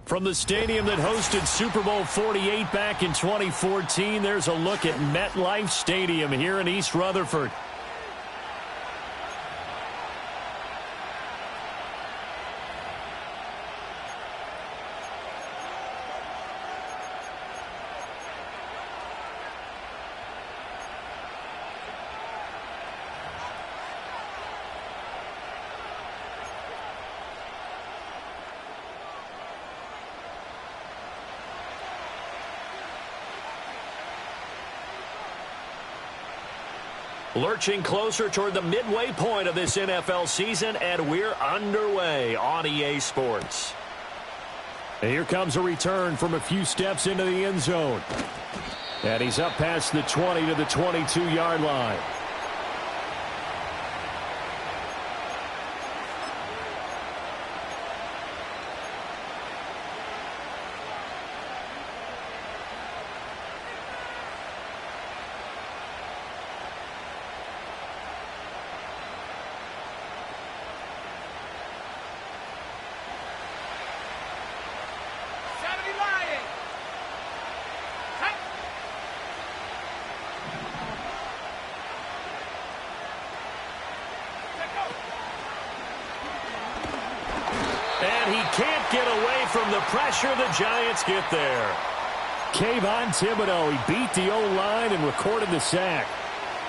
From the stadium that hosted Super Bowl 48 back in 2014, there's a look at MetLife Stadium here in East Rutherford. Lurching closer toward the midway point of this NFL season, and we're underway on EA Sports. And here comes a return from a few steps into the end zone. And he's up past the 20 to the 22-yard line. Can't get away from the pressure. The Giants get there. Kayvon Thibodeau, he beat the O-line and recorded the sack.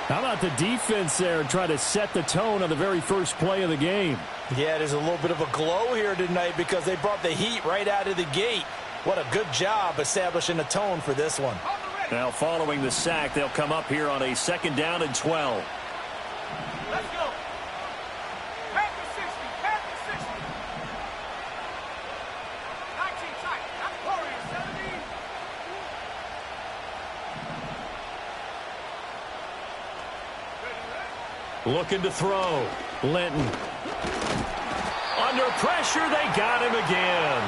How about the defense there trying to set the tone on the very first play of the game? Yeah, there's a little bit of a glow here tonight because they brought the heat right out of the gate. What a good job establishing a tone for this one. Now following the sack, they'll come up here on a 2nd down and 12. Let's go. Looking to throw. Linton. Under pressure, they got him again.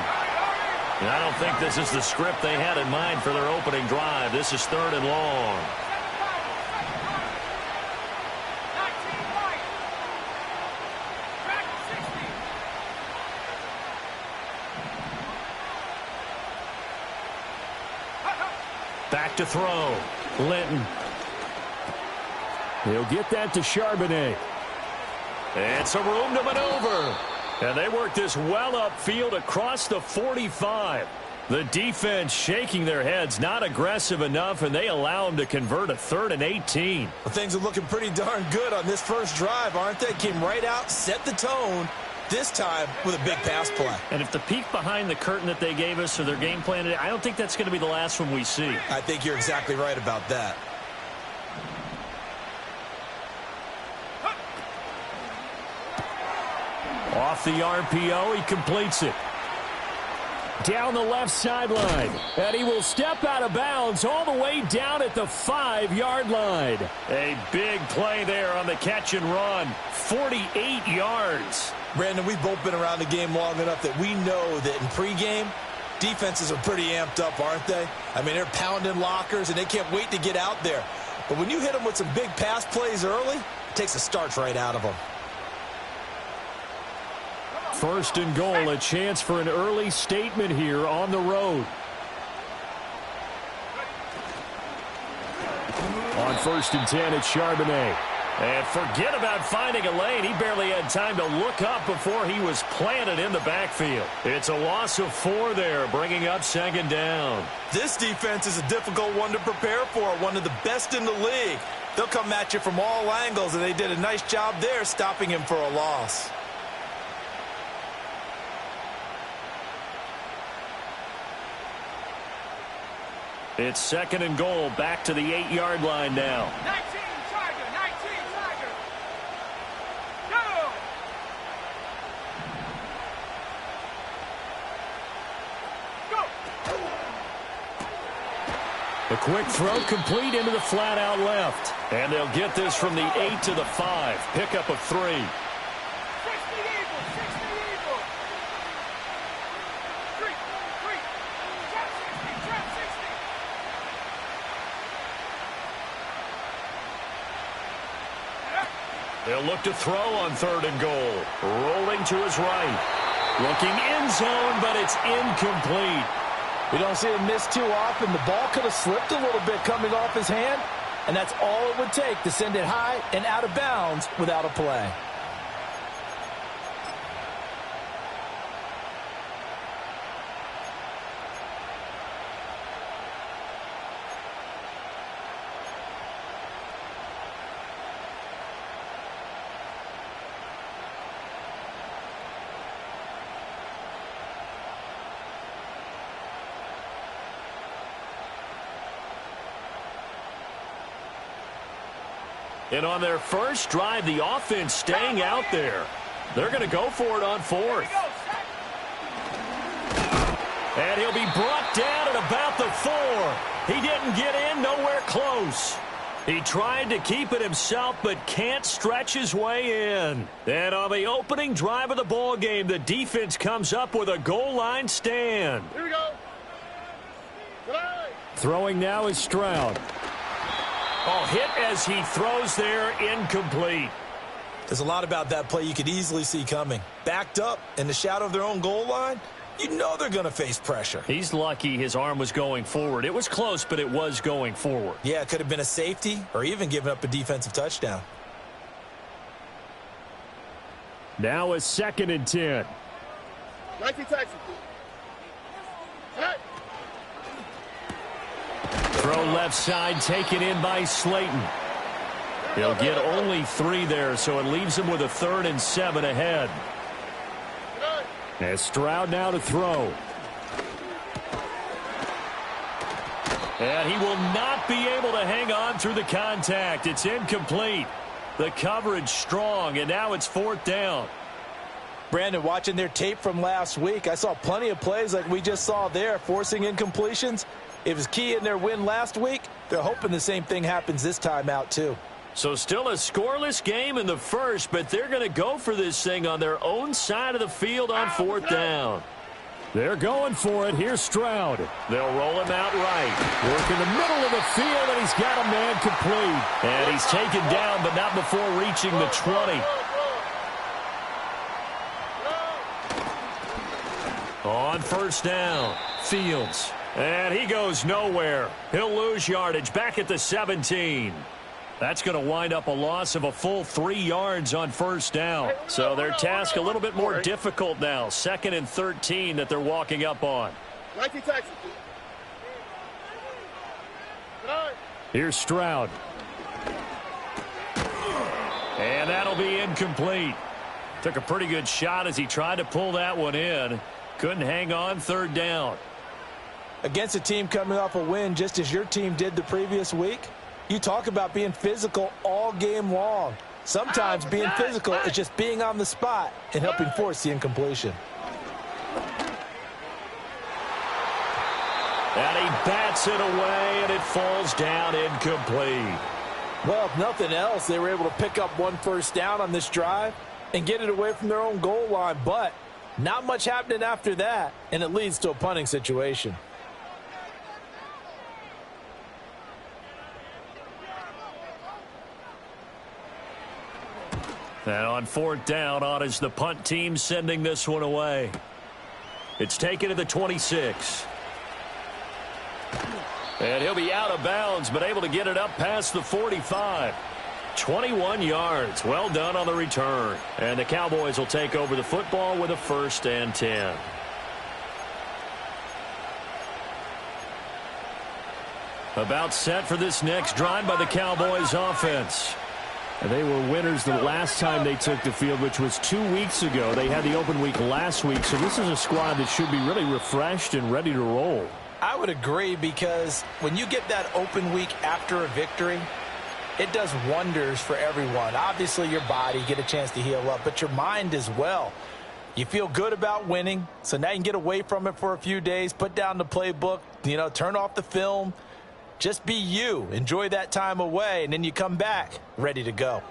And I don't think this is the script they had in mind for their opening drive. This is 3rd and long. Back to throw. Linton. He'll get that to Charbonnet. And some room to maneuver. And they work this well upfield across the 45. The defense shaking their heads, not aggressive enough, and they allow them to convert a 3rd and 18. Well, things are looking pretty darn good on this first drive, aren't they? Came right out, set the tone, this time with a big pass play. And if the peek behind the curtain that they gave us or their game plan, I don't think that's going to be the last one we see. I think you're exactly right about that. Off the RPO, he completes it. Down the left sideline. And he will step out of bounds all the way down at the 5-yard line. A big play there on the catch and run. 48 yards. Brandon, we've both been around the game long enough that we know that in pregame, defenses are pretty amped up, aren't they? I mean, they're pounding lockers, and they can't wait to get out there. But when you hit them with some big pass plays early, it takes the starch right out of them. 1st and goal, a chance for an early statement here on the road. On 1st and 10, it's Charbonnet. And forget about finding a lane. He barely had time to look up before he was planted in the backfield. It's a loss of 4 there, bringing up 2nd down. This defense is a difficult one to prepare for, one of the best in the league. They'll come at you from all angles, and they did a nice job there stopping him for a loss. It's 2nd and goal, back to the 8-yard line now. 19, Tiger, 19, Tiger. Go! Go! A quick throw complete into the flat out left. And they'll get this from the 8 to the 5. Pickup of 3. 60 Eagles, 60 Eagles. 3, trap 60, trap 60. They'll look to throw on 3rd and goal. Rolling to his right. Looking end zone, but it's incomplete. We don't see him miss too often. The ball could have slipped a little bit coming off his hand, and that's all it would take to send it high and out of bounds without a play. And on their first drive, the offense staying out there. They're going to go for it on fourth. And he'll be brought down at about the 4. He didn't get in, nowhere close. He tried to keep it himself, but can't stretch his way in. And on the opening drive of the ball game, the defense comes up with a goal line stand. Here we go. Throwing now is Stroud. Oh, hit as he throws there, incomplete. There's a lot about that play you could easily see coming. Backed up in the shadow of their own goal line, you know they're going to face pressure. He's lucky his arm was going forward. It was close, but it was going forward. Yeah, it could have been a safety or even given up a defensive touchdown. Now a 2nd and 10. 19 Texas. Hey. Throw left side, taken in by Slayton. He'll get only 3 there, so it leaves him with a 3rd and 7 ahead. As Stroud now to throw. And he will not be able to hang on through the contact. It's incomplete. The coverage strong, and now it's 4th down. Brandon, watching their tape from last week, I saw plenty of plays like we just saw there, forcing incompletions. It was key in their win last week. They're hoping the same thing happens this time out, too. So still a scoreless game in the first, but they're going to go for this thing on their own side of the field on 4th down. They're going for it. Here's Stroud. They'll roll him out right. Work in the middle of the field, and he's got a man complete. And he's taken down, but not before reaching the 20. On 1st down, Fields. And he goes nowhere. He'll lose yardage back at the 17. That's going to wind up a loss of a full 3 yards on 1st down. So their task a little bit more difficult now. 2nd and 13 that they're walking up on. 19 Texas. Here's Stroud. And that'll be incomplete. Took a pretty good shot as he tried to pull that one in. Couldn't hang on 3rd down. Against a team coming off a win just as your team did the previous week, you talk about being physical all game long. Sometimes being physical is just being on the spot and helping force the incompletion. And he bats it away, and it falls down incomplete. Well, if nothing else, they were able to pick up 1 first down on this drive and get it away from their own goal line. But not much happening after that, and it leads to a punting situation. And on 4th down, on is the punt team sending this one away. It's taken to the 26. And he'll be out of bounds, but able to get it up past the 45. 21 yards. Well done on the return. And the Cowboys will take over the football with a 1st and 10. About set for this next drive by the Cowboys offense. And they were winners the last time they took the field, which was 2 weeks ago. They had the open week last week, so this is a squad that should be really refreshed and ready to roll. I would agree, because when you get that open week after a victory, it does wonders for everyone. Obviously, your body, get a chance to heal up, but your mind as well. You feel good about winning, so now you can get away from it for a few days, put down the playbook, turn off the film. Just be you. Enjoy that time away, and then you come back ready to go.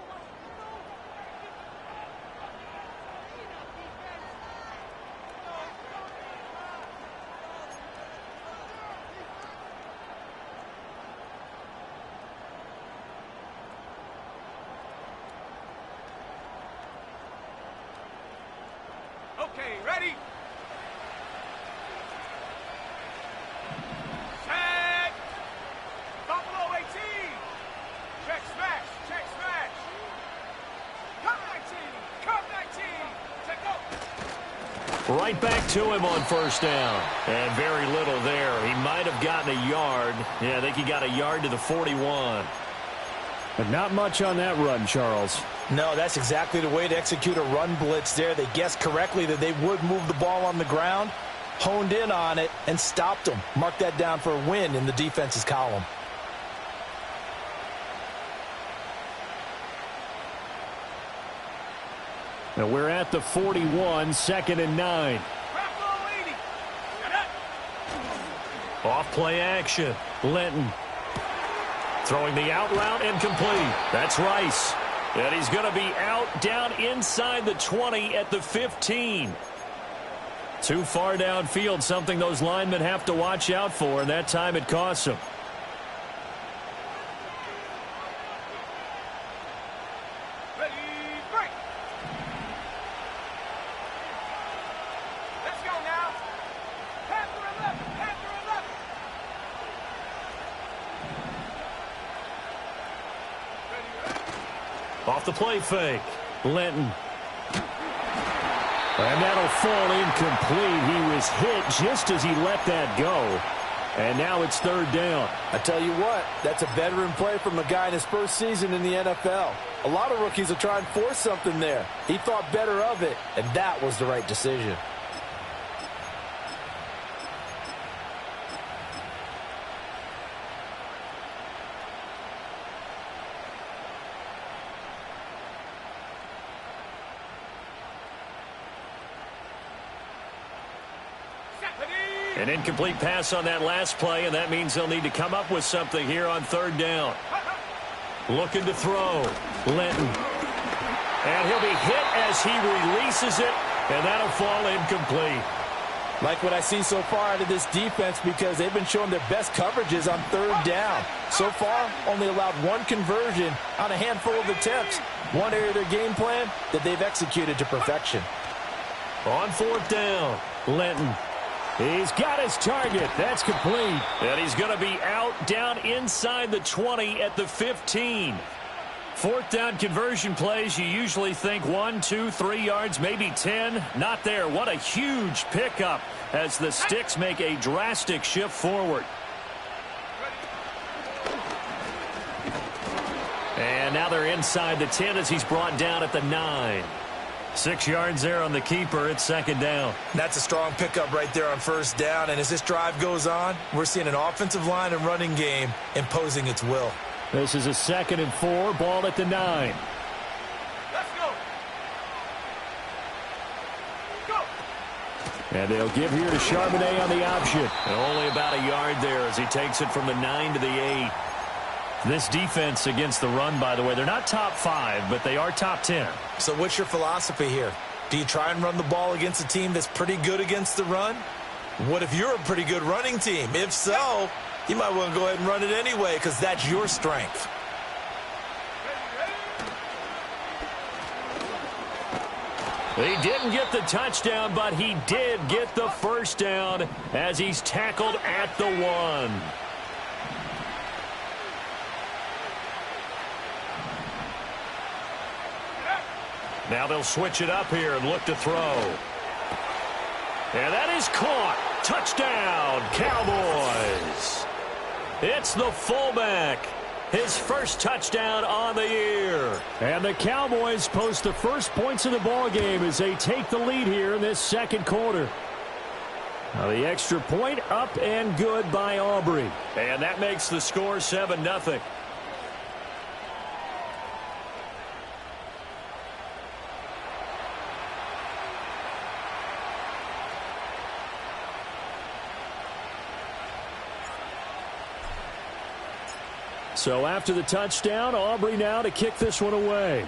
Okay, ready? Set. Buffalo 18. Check smash. Check smash. Come 19. Come 19. Take go. Right back to him on first down. And very little there. He might have gotten a yard. Yeah, I think he got a yard to the 41. But not much on that run, Charles. No, that's exactly the way to execute a run blitz there. They guessed correctly that they would move the ball on the ground, honed in on it, and stopped them. Mark that down for a win in the defense's column. Now we're at the 41, 2nd and 9. Off play action. Linton throwing the out route and complete. That's Rice. And he's going to be out down inside the 20 at the 15. Too far downfield, something those linemen have to watch out for, and that time it costs them. Ready, break. Let's go now. Panther 11. Panther 11. Off the play fake. Linton. And that'll fall incomplete. He was hit just as he let that go. And now it's 3rd down. I tell you what, that's a veteran play from a guy in his first season in the NFL. A lot of rookies will try and force something there. He thought better of it, and that was the right decision. An incomplete pass on that last play, and that means they'll need to come up with something here on 3rd down. Looking to throw. Linton. And he'll be hit as he releases it, and that'll fall incomplete. Like what I see so far out of this defense, because they've been showing their best coverages on 3rd down. So far, only allowed one conversion on a handful of attempts. One area of their game plan that they've executed to perfection. On 4th down, Linton. He's got his target. That's complete. And he's going to be out down inside the 20 at the 15. 4th down conversion plays, you usually think 1, 2, 3 yards, maybe 10. Not there. What a huge pickup as the Sticks make a drastic shift forward. And now they're inside the 10 as he's brought down at the 9. 6 yards there on the keeper. It's 2nd down. That's a strong pickup right there on 1st down. And as this drive goes on, we're seeing an offensive line and running game imposing its will. This is a 2nd and 4. Ball at the 9. Let's go. Go. And they'll give here to Charbonnet on the option. And only about a yard there as he takes it from the 9 to the 8. This defense against the run, by the way, they're not top 5, but they are top 10. So what's your philosophy here? Do you try and run the ball against a team that's pretty good against the run? What if you're a pretty good running team? If so, you might want to go ahead and run it anyway because that's your strength. He didn't get the touchdown, but he did get the 1st down as he's tackled at the 1. Now they'll switch it up here and look to throw. And that is caught. Touchdown, Cowboys. It's the fullback. His first touchdown on the year. And the Cowboys post the first points of the ball game as they take the lead here in this 2nd quarter. Now the extra point up and good by Aubrey. And that makes the score 7-0. So after the touchdown, Aubrey now to kick this one away.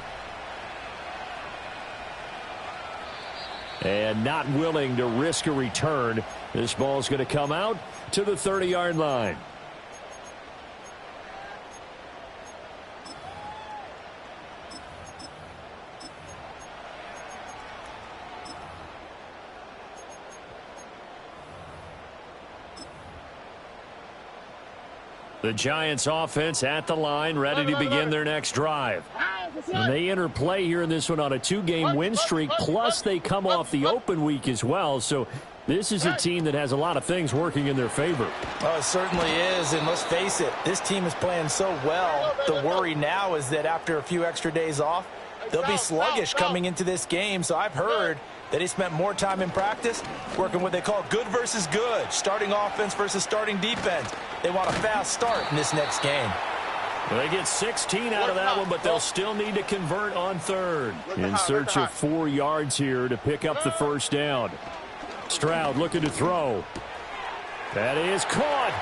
And not willing to risk a return. This ball's going to come out to the 30-yard line. The Giants offense at the line, ready to begin their next drive. And they enter play here in this one on a 2-game win streak, plus they come off the open week as well. So this is a team that has a lot of things working in their favor. Oh, it certainly is, and let's face it, this team is playing so well. The worry now is that after a few extra days off, they'll be sluggish coming into this game. So I've heard that he spent more time in practice working what they call good versus good, starting offense versus starting defense. They want a fast start in this next game. Well, they get 16 out of that one, but they'll still need to convert on third. In search of 4 yards here to pick up the first down. Stroud looking to throw. That is caught.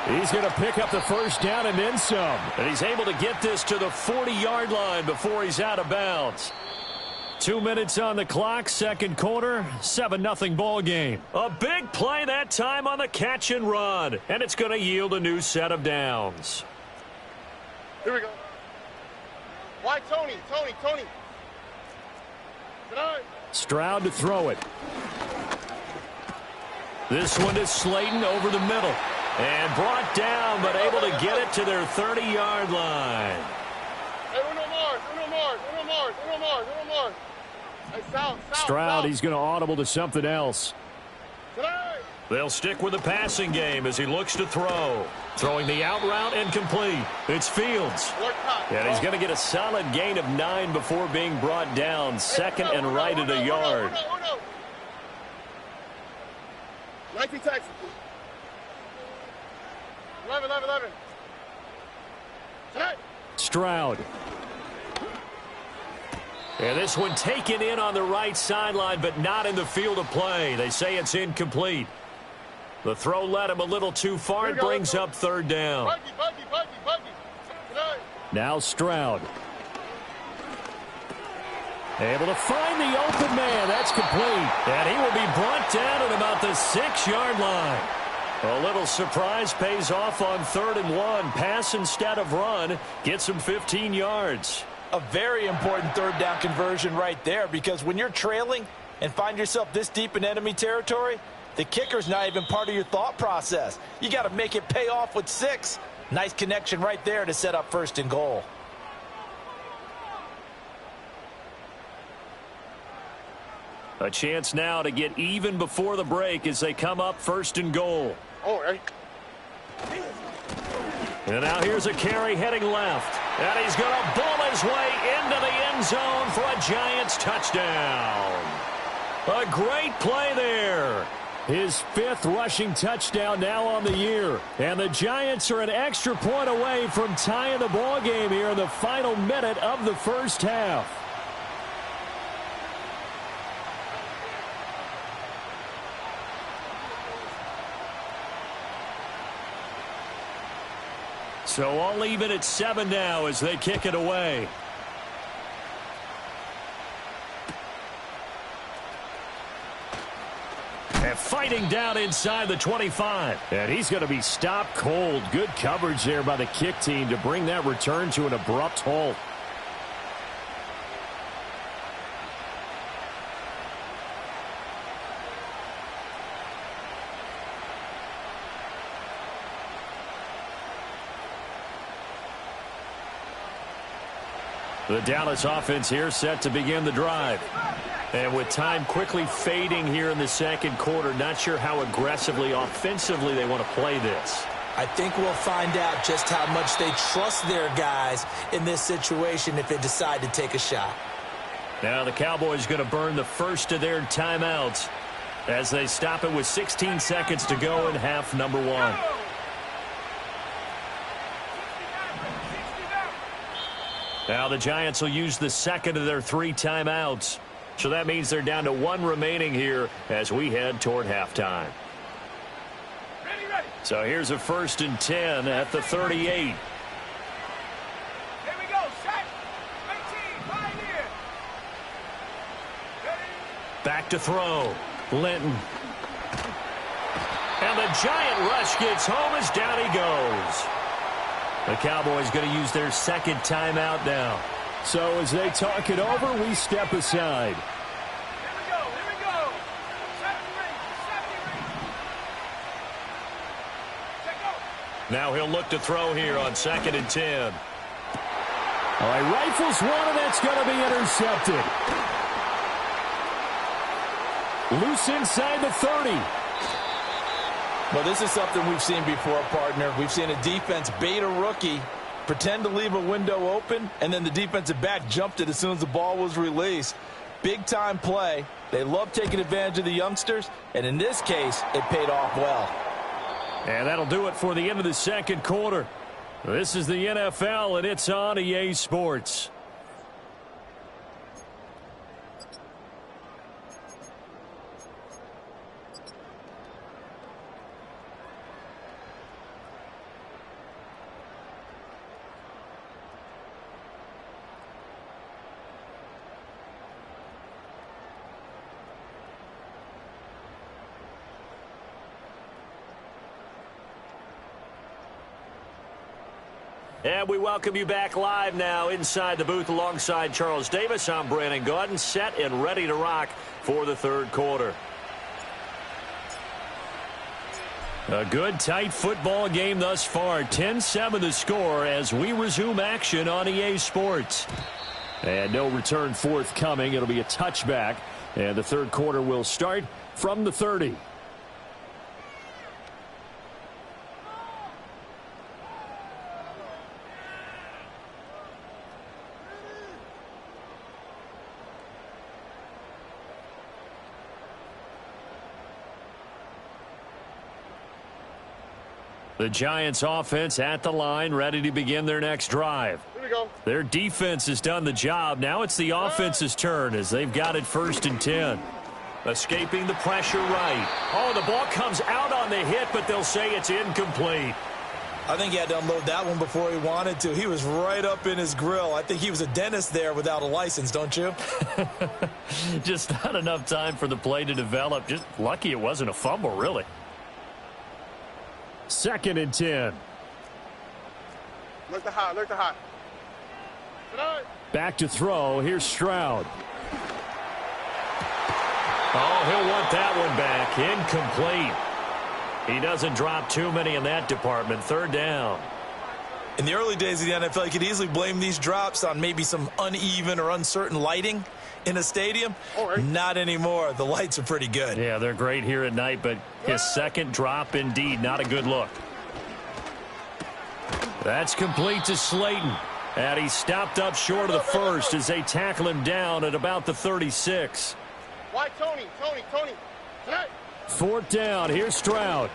He's going to pick up the first down and then some. And he's able to get this to the 40-yard line before he's out of bounds. 2 minutes on the clock, second quarter, 7-0 ball game. A big play that time on the catch and run, and it's going to yield a new set of downs. Here we go. Why Tony? Stroud to throw it. This one is Slayton over the middle. And brought down, but able to get it to their 30-yard line. Hey, uno more. Hey, South. Stroud, he's going to audible to something else. Tonight. They'll stick with the passing game as he looks to throw. Throwing the out route and complete. It's Fields. And he's going to get a solid gain of 9 before being brought down. Second and right at a yard. 19 Texas. 11. Tonight. Stroud. And this one taken in on the right sideline, but not in the field of play. They say it's incomplete. The throw led him a little too far. It brings up third down. Buggy. Tonight. Now Stroud. Able to find the open man. That's complete. And he will be brought down at about the 6-yard line. A little surprise pays off on 3rd and 1. Pass instead of run. Gets him 15 yards. A very important third down conversion right there, because when you're trailing and find yourself this deep in enemy territory, the kicker's not even part of your thought process. You got to make it pay off with 6. Nice connection right there to set up 1st and goal. A chance now to get even before the break as they come up 1st and goal. Oh, hey. And now here's a carry heading left. And he's going to bull his way into the end zone for a Giants touchdown. A great play there. His 5th rushing touchdown now on the year. And the Giants are an extra point away from tying the ball game here in the final minute of the first half. So all even at 7 now as they kick it away. And fighting down inside the 25. And he's going to be stopped cold. Good coverage there by the kick team to bring that return to an abrupt halt. The Dallas offense here set to begin the drive. And with time quickly fading here in the second quarter, not sure how aggressively, offensively they want to play this. I think we'll find out just how much they trust their guys in this situation if they decide to take a shot. Now the Cowboys going to burn the first of their timeouts as they stop it with 16 seconds to go in half number 1. Now the Giants will use the second of their 3 timeouts. So that means they're down to 1 remaining here as we head toward halftime. Ready. So here's a 1st and 10 at the 38. Here we go. Set. 19. Right here. Ready. Back to throw. Linton. And the Giant rush gets home as down he goes. The Cowboys going to use their second timeout now. So as they talk it over, we step aside. Here we go. Set the ring. Check go. Now he'll look to throw here on 2nd and 10. All right, rifles one, and that's going to be intercepted. Loose inside the 30. Well, this is something we've seen before, partner. We've seen a defense bait a rookie, pretend to leave a window open, and then the defensive back jumped it as soon as the ball was released. Big-time play. They love taking advantage of the youngsters, and in this case, it paid off well. And that'll do it for the end of the second quarter. This is the NFL, and it's on EA Sports. And we welcome you back live now inside the booth alongside Charles Davis. I'm Brandon Gaudin, set and ready to rock for the third quarter. A good, tight football game thus far. 10-7 the score as we resume action on EA Sports. And no return forthcoming. It'll be a touchback. And the third quarter will start from the 30. The Giants offense at the line, ready to begin their next drive. Here we go. Their defense has done the job. Now it's the offense's turn as they've got it 1st and 10. Escaping the pressure right. Oh, the ball comes out on the hit, but they'll say it's incomplete. I think he had to unload that one before he wanted to. He was right up in his grill. I think he was a dentist there without a license, don't you? Just not enough time for the play to develop. Just lucky it wasn't a fumble, really. 2nd and 10. Look the hot, look the hot. Back to throw. Here's Stroud. Oh, he'll want that one back. Incomplete. He doesn't drop too many in that department. 3rd down. In the early days of the NFL, you could easily blame these drops on maybe some uneven or uncertain lighting in a stadium. Right. Not anymore. The lights are pretty good. Yeah, they're great here at night, but his second drop, indeed, not a good look. That's complete to Slayton. And he stopped up short of the first as they tackle him down at about the 36. Why Tony? Tonight. 4th down. Here's Stroud.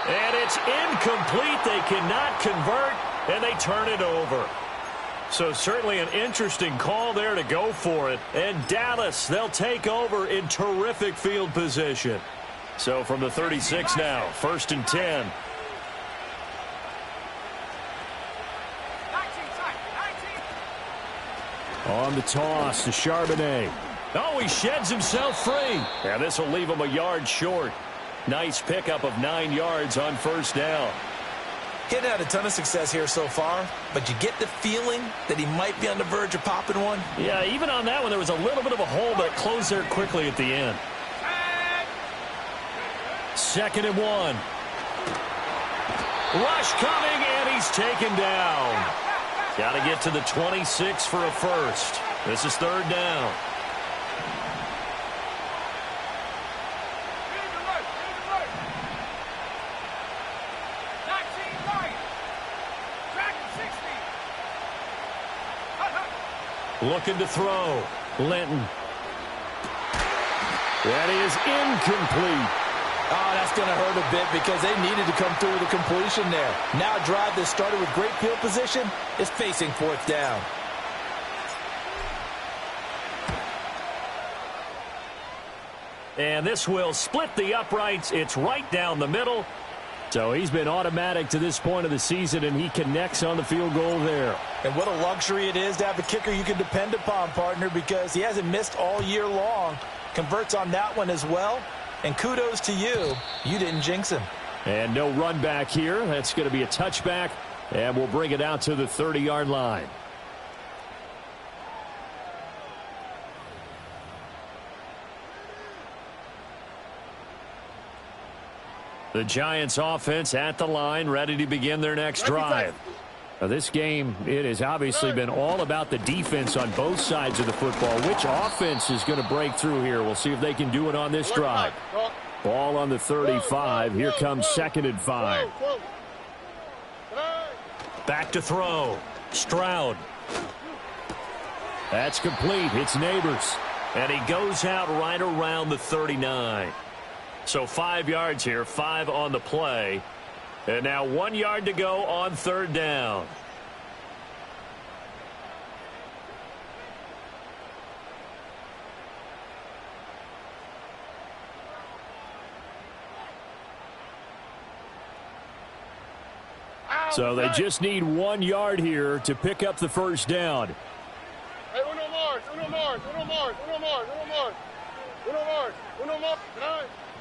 And it's incomplete. They cannot convert, and they turn it over. So certainly an interesting call there to go for it. And Dallas, they'll take over in terrific field position. So from the 36 now, 1st and 10. 19. On the toss to Charbonnet. Oh, he sheds himself free. And this will leave him a yard short. Nice pickup of 9 yards on 1st down. He hadn't had a ton of success here so far, but you get the feeling that he might be on the verge of popping one. Yeah, even on that one, there was a little bit of a hole, but it closed there quickly at the end. 2nd and 1. Rush coming, and he's taken down. Got to get to the 26 for a first. This is 3rd down. Looking to throw. Linton. That is incomplete. Oh, that's going to hurt a bit because they needed to come through with a completion there. Now a drive that started with great field position is facing 4th down. And this will split the uprights. It's right down the middle. So he's been automatic to this point of the season, and he connects on the field goal there. And what a luxury it is to have a kicker you can depend upon, partner, because he hasn't missed all year long. Converts on that one as well. And kudos to you. You didn't jinx him. And no run back here. That's going to be a touchback, and we'll bring it out to the 30-yard line. The Giants offense at the line, ready to begin their next drive. Now, this game, it has obviously been all about the defense on both sides of the football. Which offense is going to break through here? We'll see if they can do it on this drive. Ball on the 35. Here comes 2nd and 5. Back to throw. Stroud. That's complete. It's Neighbors. And he goes out right around the 39. So 5 yards here, 5 on the play. And now 1 yard to go on 3rd down. So they just need 1 yard here to pick up the first down. Hey, uno more.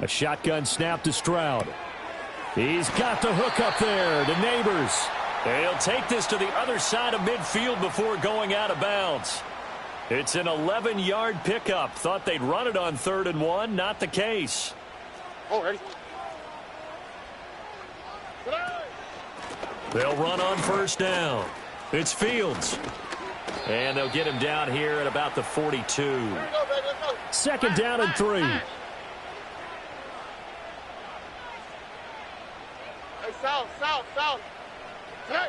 A shotgun snap to Stroud. He's got the hook up there to Neighbors. He'll take this to the other side of midfield before going out of bounds. It's an 11-yard pickup. Thought they'd run it on 3rd and 1. Not the case. Oh, ready. They'll run on 1st down. It's Fields. And they'll get him down here at about the 42. Here we go, baby. Let's go. 2nd down and 3. Hey, south. Hey.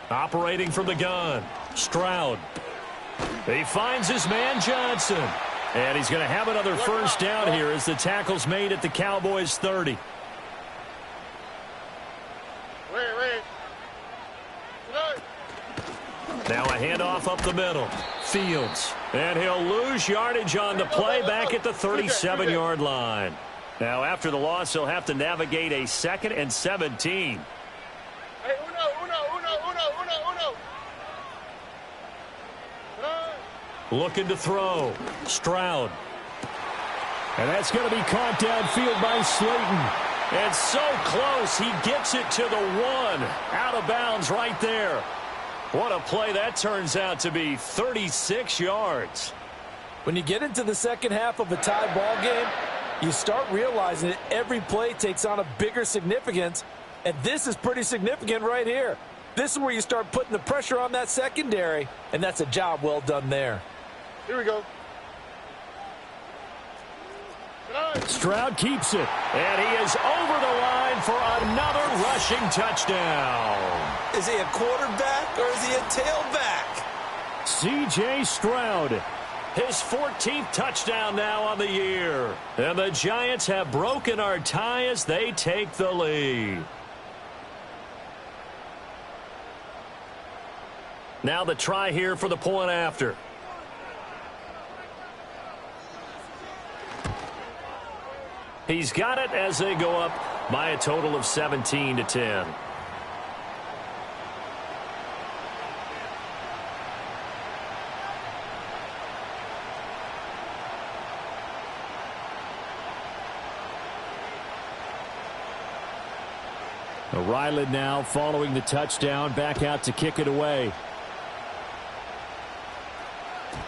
Operating from the gun. Stroud. He finds his man Johnson. And he's going to have another first down here as the tackle's made at the Cowboys' 30. Wait. Now a handoff up the middle. Fields. And he'll lose yardage on the play back at the 37-yard line. Now after the loss, he'll have to navigate a 2nd and 17. Hey, uno. Looking to throw. Stroud. And that's going to be caught downfield by Slayton. And so close, he gets it to the 1. Out of bounds right there. What a play that turns out to be. 36 yards. When you get into the second half of a tie ball game, you start realizing that every play takes on a bigger significance, and this is pretty significant right here. This is where you start putting the pressure on that secondary, and that's a job well done there. Here we go. Stroud keeps it, and he is over the line for another rushing touchdown. Is he a quarterback or is he a tailback? C.J. Stroud, his 14th touchdown now on the year. And the Giants have broken our tie as they take the lead. Now the try here for the point after. He's got it as they go up by a total of 17-10. Ryland now following the touchdown, back out to kick it away.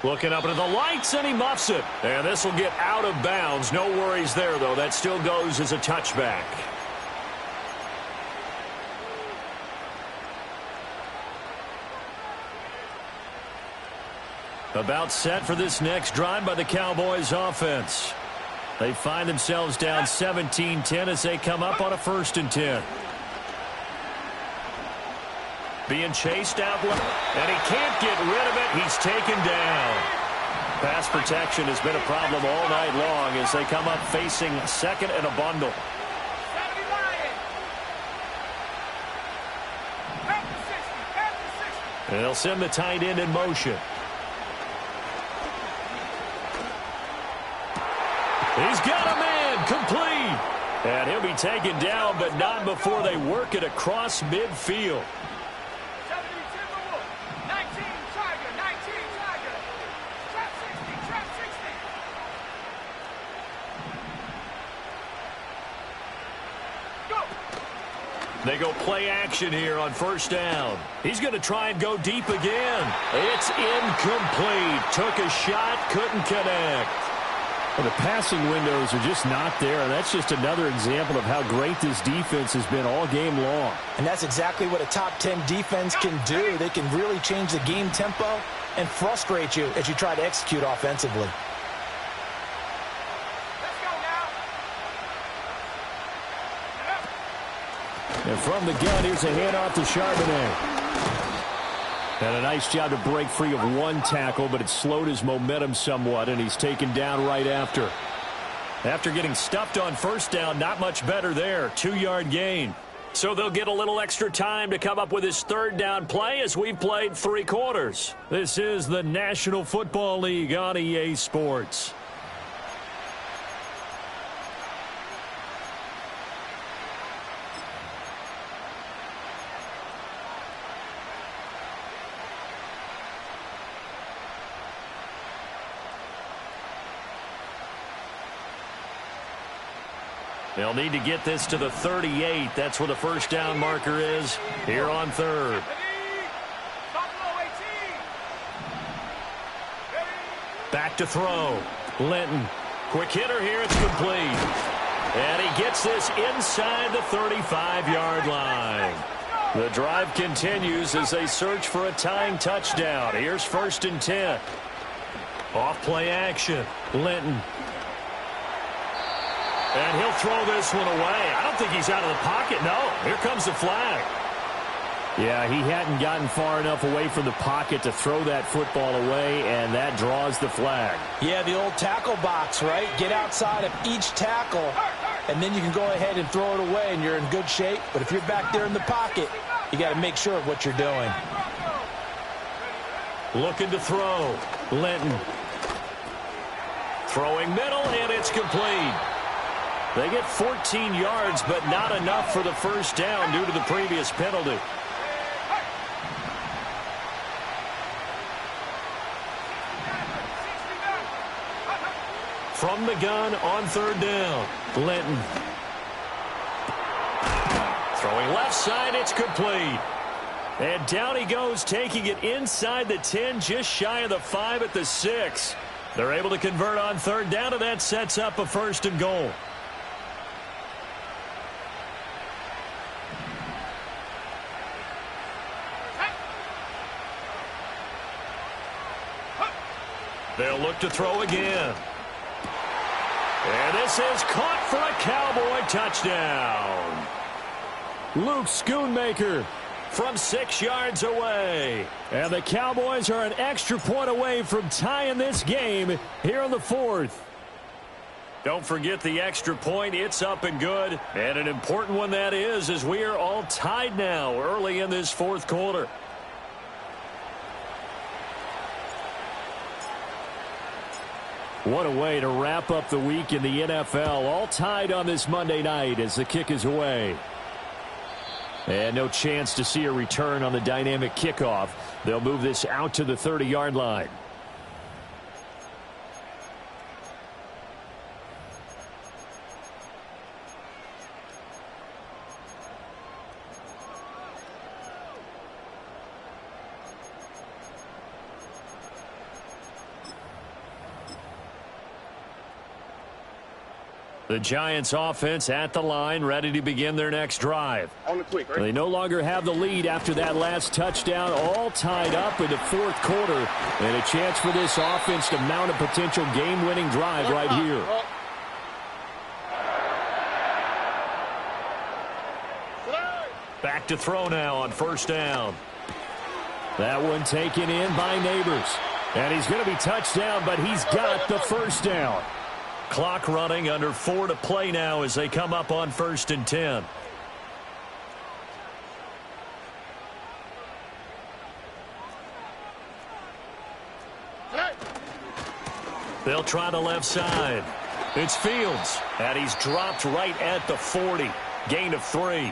Looking up into the lights, and he muffs it. And this will get out of bounds. No worries there, though. That still goes as a touchback. About set for this next drive by the Cowboys offense. They find themselves down 17-10 as they come up on a 1st and 10. Being chased out left, and he can't get rid of it. He's taken down. Pass protection has been a problem all night long as they come up facing 2nd and a bundle. And they'll send the tight end in motion. He's got a man complete. And he'll be taken down, but not before they work it across midfield. They go play action here on 1st down. He's going to try and go deep again. It's incomplete. Took a shot, couldn't connect. Well, the passing windows are just not there, and that's just another example of how great this defense has been all game long. And that's exactly what a top 10 defense can do. They can really change the game tempo and frustrate you as you try to execute offensively. Let's go now. And from the gun, here's a handoff to Charbonnet. And a nice job to break free of one tackle, but it slowed his momentum somewhat, and he's taken down right after. After getting stuffed on first down, not much better there. 2-yard gain. So they'll get a little extra time to come up with his third down play as we've played 3 quarters. This is the National Football League on EA Sports. They'll need to get this to the 38. That's where the first down marker is here on third. Back to throw. Linton. Quick hitter here. It's complete. And he gets this inside the 35-yard line. The drive continues as they search for a tying touchdown. Here's 1st and 10. Off play action. Linton. And he'll throw this one away. I don't think he's out of the pocket. No, here comes the flag. Yeah, he hadn't gotten far enough away from the pocket to throw that football away, and that draws the flag. Yeah, the old tackle box, right? Get outside of each tackle, and then you can go ahead and throw it away, and you're in good shape. But if you're back there in the pocket, you got to make sure of what you're doing. Looking to throw. Linton. Throwing middle, and it's complete. They get 14 yards, but not enough for the first down due to the previous penalty. From the gun on third down. Linton. Throwing left side, it's complete. And down he goes, taking it inside the 10, just shy of the 5 at the 6. They're able to convert on third down, and that sets up a 1st and goal. They'll look to throw again. And this is caught for a Cowboy touchdown. Luke Schoonmaker from 6 yards away. And the Cowboys are an extra point away from tying this game here in the 4th. Don't forget the extra point. It's up and good. And an important one that is, as we are all tied now early in this 4th quarter. What a way to wrap up the week in the NFL. All tied on this Monday night as the kick is away. And no chance to see a return on the dynamic kickoff. They'll move this out to the 30-yard line. The Giants offense at the line, ready to begin their next drive. On the quick, right? They no longer have the lead after that last touchdown, all tied up in the 4th quarter. And a chance for this offense to mount a potential game-winning drive right here. Back to throw now on 1st down. That one taken in by Neighbors. And he's going to be touched down, but he's got the 1st down. Clock running, under 4 to play now as they come up on 1st and 10. They'll try the left side. It's Fields, and he's dropped right at the 40. Gain of 3.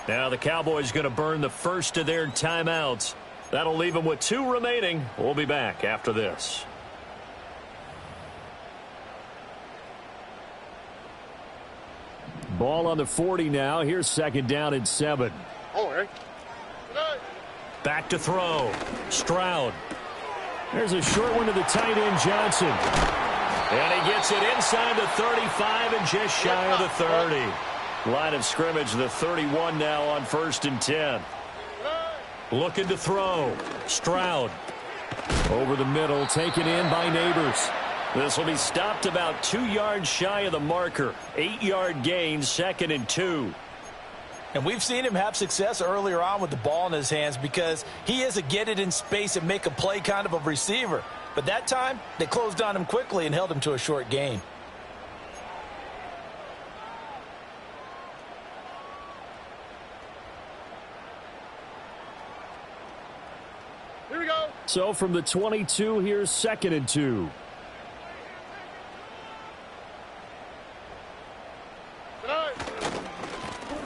Now the Cowboys going to burn the first of their timeouts. That'll leave them with 2 remaining. We'll be back after this. Ball on the 40 now. Here's 2nd down and 7. Back to throw. Stroud. There's a short one to the tight end, Johnson. And he gets it inside the 35 and just shy of the 30. Line of scrimmage, the 31 now on 1st and 10. Looking to throw. Stroud. Over the middle, taken in by Neighbors. This will be stopped about 2 yards shy of the marker. 8-yard gain, 2nd and 2. And we've seen him have success earlier on with the ball in his hands because he is a get it in space and make a play kind of a receiver. But that time, they closed on him quickly and held him to a short gain. Here we go. So from the 22, here's 2nd and 2.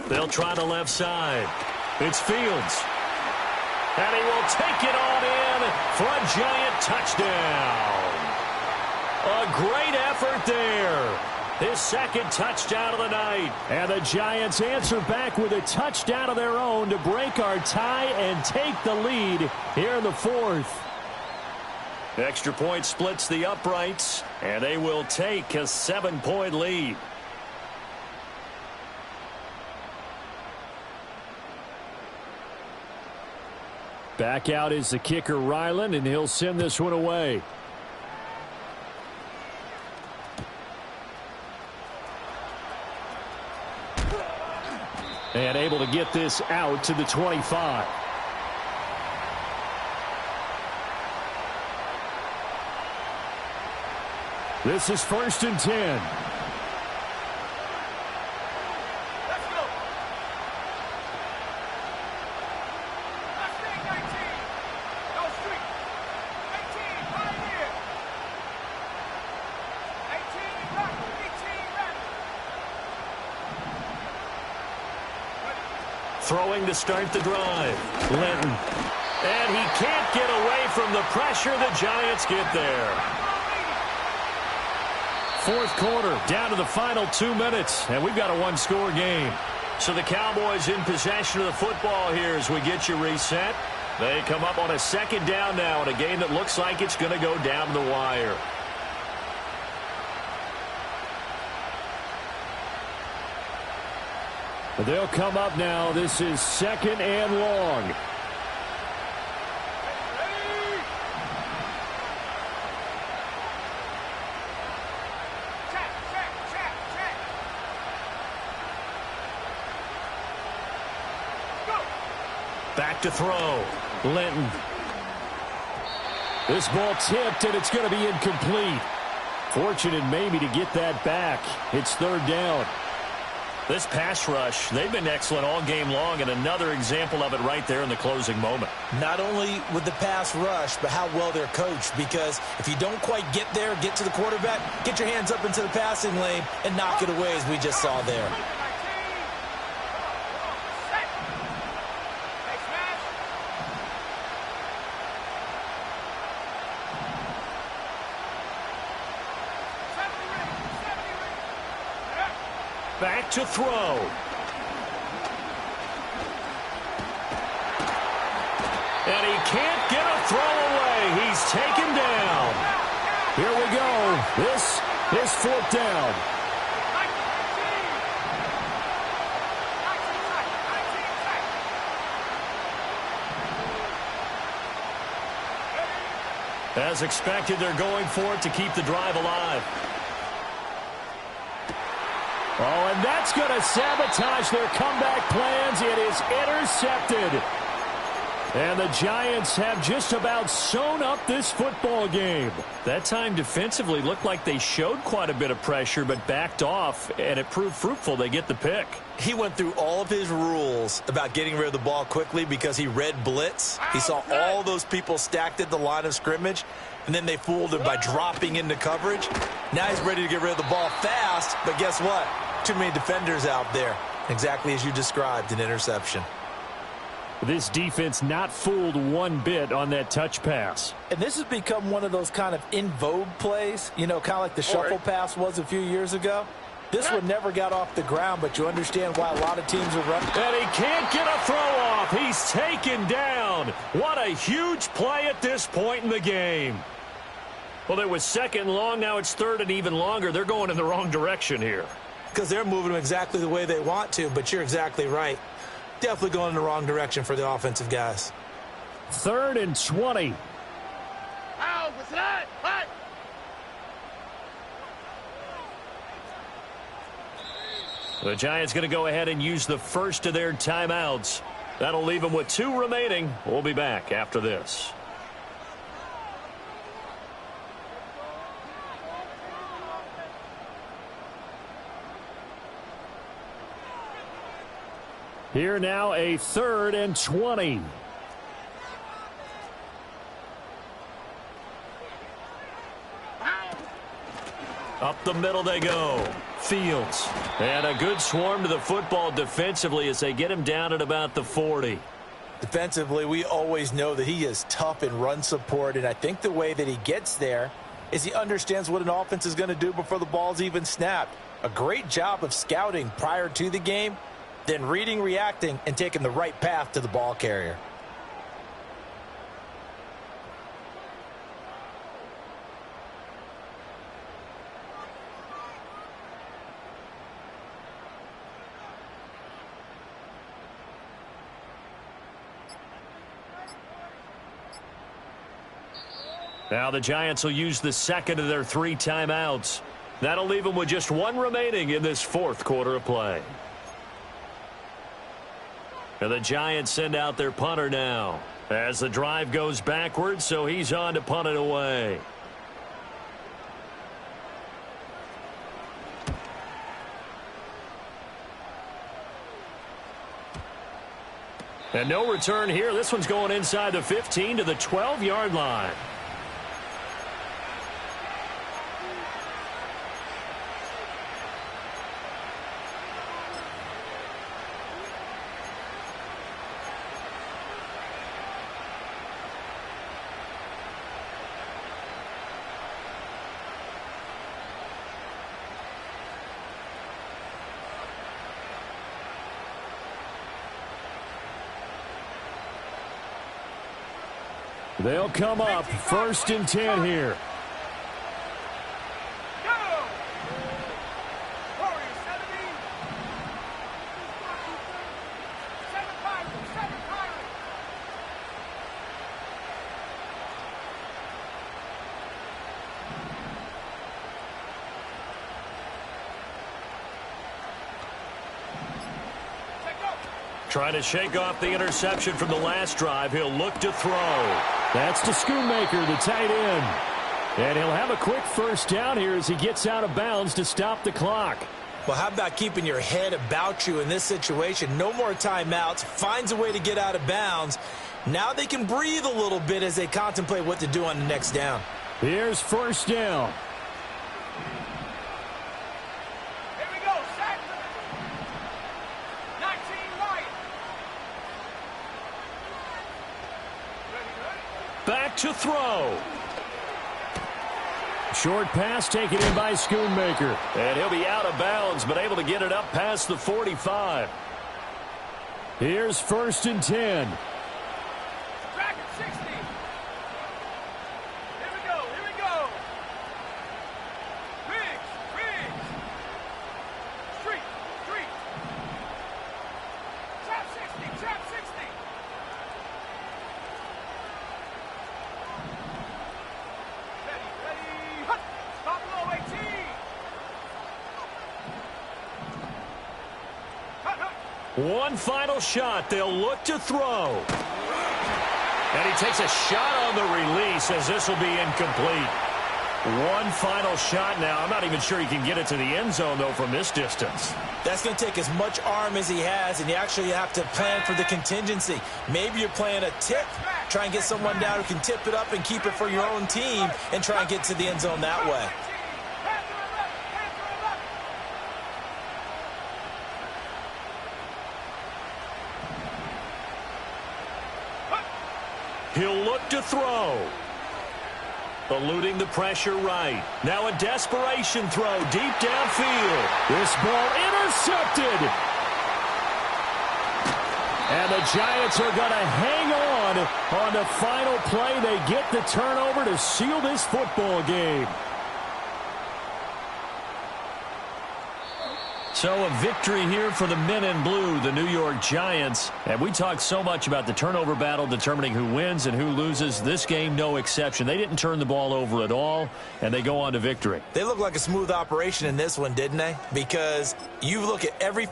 They'll try the left side. It's Fields. And he will take it on in for a giant touchdown. A great effort there. His 2nd touchdown of the night. And the Giants answer back with a touchdown of their own to break our tie and take the lead here in the 4th. Extra point splits the uprights, and they will take a 7-point lead. Back out is the kicker, Ryland, and he'll send this one away. And able to get this out to the 25. This is 1st and 10. Throwing to start the drive. Linton. And he can't get away from the pressure. The Giants get there. 4th quarter, down to the final 2 minutes. And we've got a 1-score game. So the Cowboys in possession of the football here as we get you reset. They come up on a 2nd down now in a game that looks like it's going to go down the wire. They'll come up now. This is 2nd and long. Back to throw. Linton. This ball tipped, and it's going to be incomplete. Fortunate maybe to get that back. It's 3rd down. This pass rush, they've been excellent all game long, and another example of it right there in the closing moment. Not only with the pass rush, but how well they're coached, because if you don't quite get there, get to the quarterback, get your hands up into the passing lane and knock it away as we just saw there. Back to throw. And he can't get a throw away. He's taken down. Here we go. This is 4th down. As expected, they're going for it to keep the drive alive. Oh, and that's going to sabotage their comeback plans. It is intercepted. And the Giants have just about sewn up this football game. That time defensively looked like they showed quite a bit of pressure but backed off, and it proved fruitful. They get the pick. He went through all of his rules about getting rid of the ball quickly because he read blitz. He saw all those people stacked at the line of scrimmage, and then they fooled him by dropping into coverage. Now he's ready to get rid of the ball fast, but guess what? Too many defenders out there. Exactly as you described, an interception. This defense not fooled one bit on that touch pass. And this has become one of those kind of in vogue plays, you know, kind of like the shuffle pass was a few years ago. This one never got off the ground, but you understand why a lot of teams are running. And he can't get a throw off. He's taken down. What a huge play at this point in the game. Well, it was second and long. Now it's third and even longer. They're going in the wrong direction here. Because they're moving them exactly the way they want to, but you're exactly right. Definitely going in the wrong direction for the offensive guys. 3rd and 20. Ow, what's that? What? The Giants going to go ahead and use the first of their timeouts. That'll leave them with 2 remaining. We'll be back after this. Here now, a 3rd and 20. Up the middle they go. Fields. And a good swarm to the football defensively as they get him down at about the 40. Defensively, we always know that he is tough in run support, and I think the way that he gets there is he understands what an offense is going to do before the ball's even snapped. A great job of scouting prior to the game, then reading, reacting, and taking the right path to the ball carrier. Now the Giants will use the second of their 3 timeouts. That'll leave them with just 1 remaining in this 4th quarter of play. And the Giants send out their punter now as the drive goes backwards, so he's on to punt it away. And no return here. This one's going inside the 15 to the 12-yard line. They'll come up 1st and 10 here. Go! Warriors 70. 7 Pirates, 7 Pirates. Trying to shake off the interception from the last drive. He'll look to throw. That's to Schoonmaker, the tight end. And he'll have a quick first down here as he gets out of bounds to stop the clock. Well, how about keeping your head about you in this situation? No more timeouts. Finds a way to get out of bounds. Now they can breathe a little bit as they contemplate what to do on the next down. Here's 1st down. Here we go, set. 19 right. Back to throw. Short pass taken in by Schoonmaker. And he'll be out of bounds, but able to get it up past the 45. Here's 1st and 10. Back at 60. Here we go, here we go. Riggs. Street. Trap 60. Ready. Hut. Stop low, 18. Hut. One final shot. They'll look to throw. And he takes a shot on the release as this will be incomplete. One final shot now. I'm not even sure he can get it to the end zone, though, from this distance. That's going to take as much arm as he has, and you actually have to plan for the contingency. Maybe you're playing a tip. Try and get someone down who can tip it up and keep it for your own team and try and get to the end zone that way. He'll look to throw. Eluding the pressure right. Now a desperation throw deep downfield. This ball intercepted. And the Giants are going to hang on the final play. They get the turnover to seal this football game. So a victory here for the men in blue, the New York Giants. And we talked so much about the turnover battle determining who wins and who loses. This game, no exception. They didn't turn the ball over at all, and they go on to victory. They look like a smooth operation in this one, didn't they? Because you look at every